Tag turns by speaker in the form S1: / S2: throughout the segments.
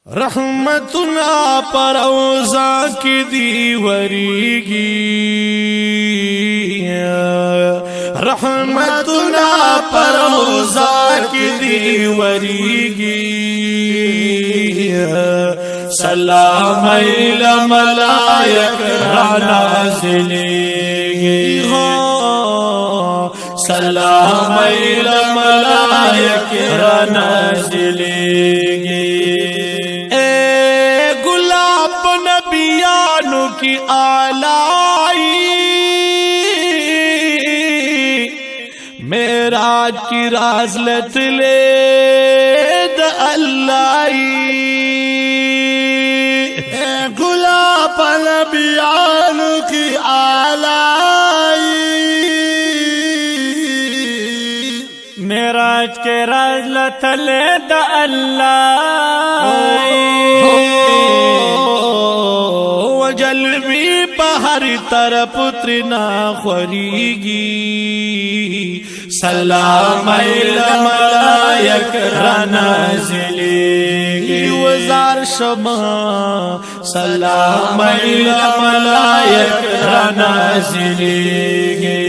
S1: رحمتنا پر اوزا کی دی وریگی رحمتنا پر اوزا کی دی وریگی سلام ایل ملائک را نازلیگی سلام ایل ملائک را نازلیگی نبیانو کی آلائی معراج کی راز لتلے دا اللہی گلاب نبیانو کی آلائی
S2: معراج کے راز لتلے دا اللہی
S1: جلوی بہر طرف ترنا خوریگی سلام ایل ملائک را نازلیگی وزار شما سلام ایل ملائک را نازلیگی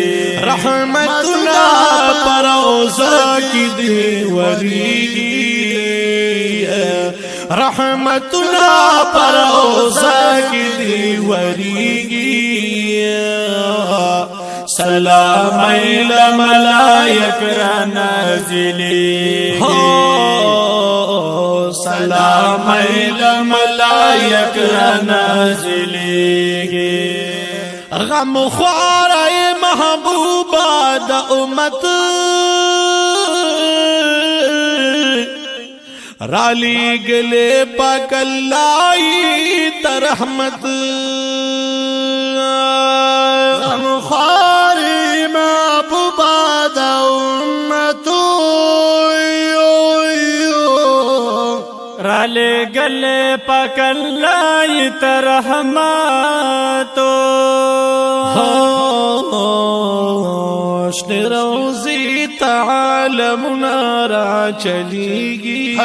S1: رحمتنا پر اوزا کی دی وریگی رحمتنا پر اوزا کی دی وریگی سلام ایل ملائک را نازلیگی سلام ایل ملائک را نازلیگی غم خوار محبوبہ دا امت رالی گلے پاک اللہ ترحمت غم خواری محبوبہ دا امتو
S2: رالی گلے پاک اللہ ترحمتو
S1: شن روزی تعالمنا را چلیگی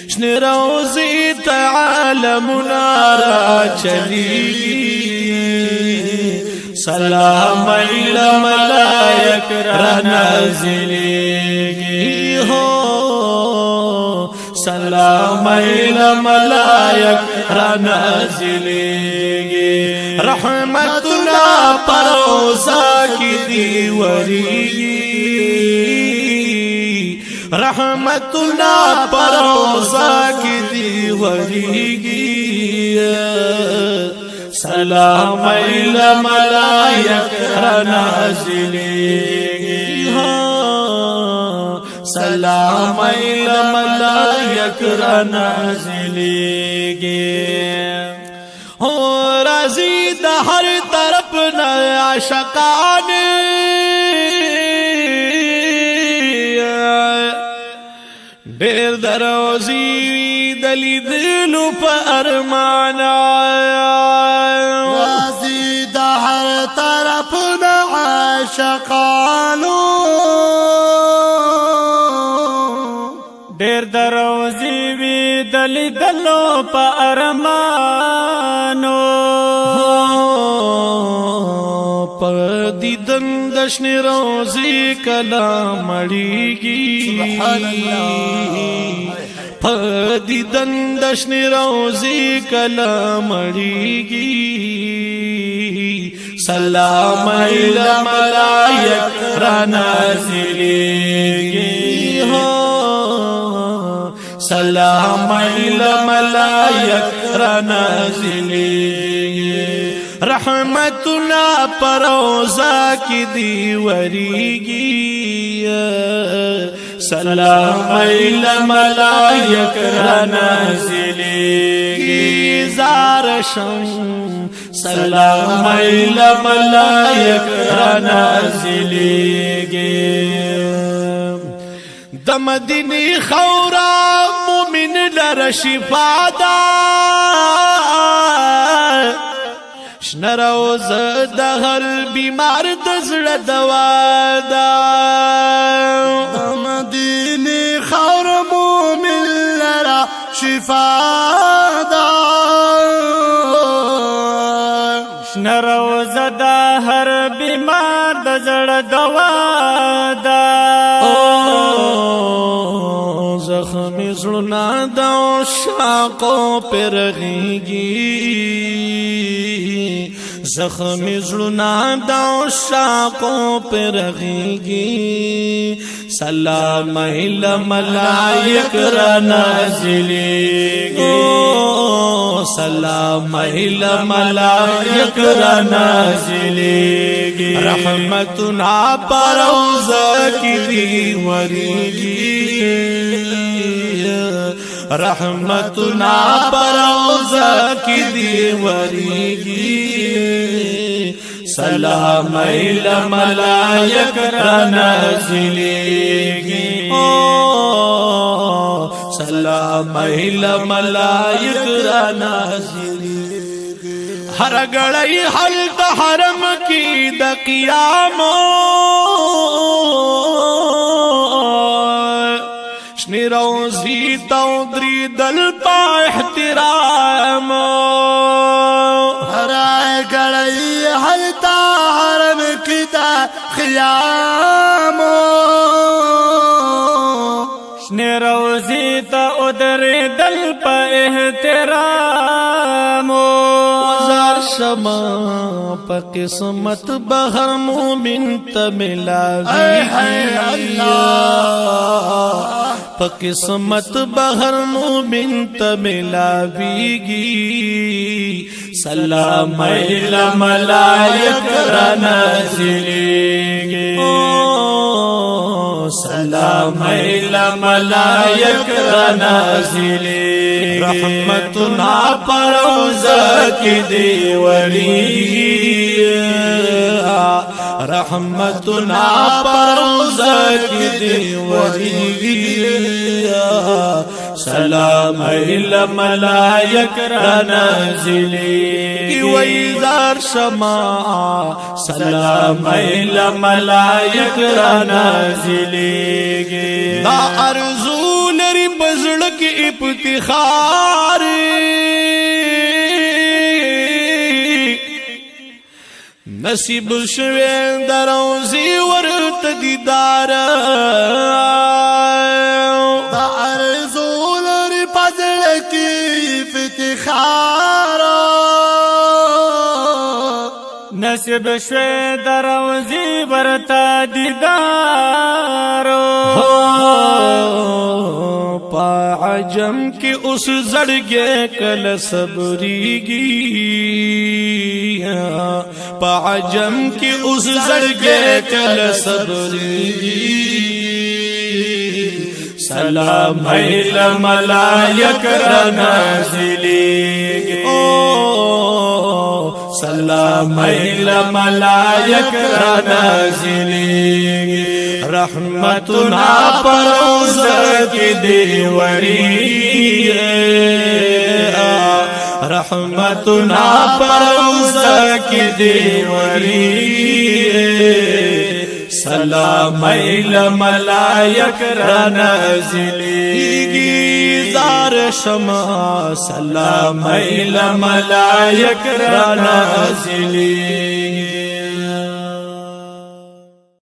S1: شن روزی تعالمنا را چلیگی سلام ایل ملائک را نازلیگی سلام ایل ملائک را نازلیگی رحمتنا پر اوزا کی دی وریگی رحمتنا پر اوزا کی دی وریگی سلام ایل ملائک را نازلیگی سلام ایل ملائک را نازلیگی رازی دا ہر طرف نیا عاشقان دیر دروزی دلی دلو پا ارمانا
S3: رازی دا ہر طرف نیا عاشقانو
S2: دیر دروزی وی دلی دلو پا ارمانو
S1: پا دیدن دشن روزی کلا مڑیگی پا دیدن دشن روزی کلا مڑیگی سلام ایل ملائک را نازلیگی سلام ایل ملائک را نازلیگی رحمتنا پر اوزا کی دی وریگی سلام ایل ملائک را نازلیگی زارشم سلام ایل ملائک را نازلیگی د مدینی خورا مومن لر شفا دا شن روز د هر بیمار د زړه دوا دا
S3: د مدینی خور مومن لر شفا دا
S2: شنه روزه دا هر بیمار د زړه دوا دا
S1: زخمی زړونه د عشاقو پر رغیږي زخمی زړونه د عشاقو پر رغیږي سلام اله ملائک را نازلیږي سلام اله ملائک را نازلیږي رحمتنا پر روزه کې دی وریږي رحمتنا پر روزه کې دی وریږي سلام اله ملائک را نازلیږي سلام اله ملائک را نازلیږي هر غړی حل د حرم کې د قیام شنی روزی تو دری دل پا احترام
S3: هر غړی حلتا حرم کې د خیام
S2: شنه روزی ته ادری دل په احترام
S1: وزار شما پا قسمت بہر مومن تملاویگی پا قسمت بہر مومن تملاویگی سلام اله ملائک را نازلیږي سلام اله ملائک را نازلیږي رحمتنا پر روزه کې دی وریږي رحمتنا پر روزه کې دی وریږي سلام اله ملائک را نازلیږي ویزار شما سلام اله ملائک را نازلیږي دا ارزو لري بزړه کې افتخار نصیب شوه دروزی ورته دیدار
S3: دا ارزو لري پزړه کې افتخار
S2: نصیب شوه دروزی ورته دیدار
S1: پا عجم کی اس زڑگے کل صبریگی پا عجم کی اس زڑگے کل صبریگی سلام اله ملائک را نازلیږي سلام اله ملائک را نازلیږي رحمتنا پر روزه کې دی وریږي رحمتنا پر روزه کې دی وریږي سلام اله ملائک را نازلیږي زار شما سلام اله ملائک را نازلیږي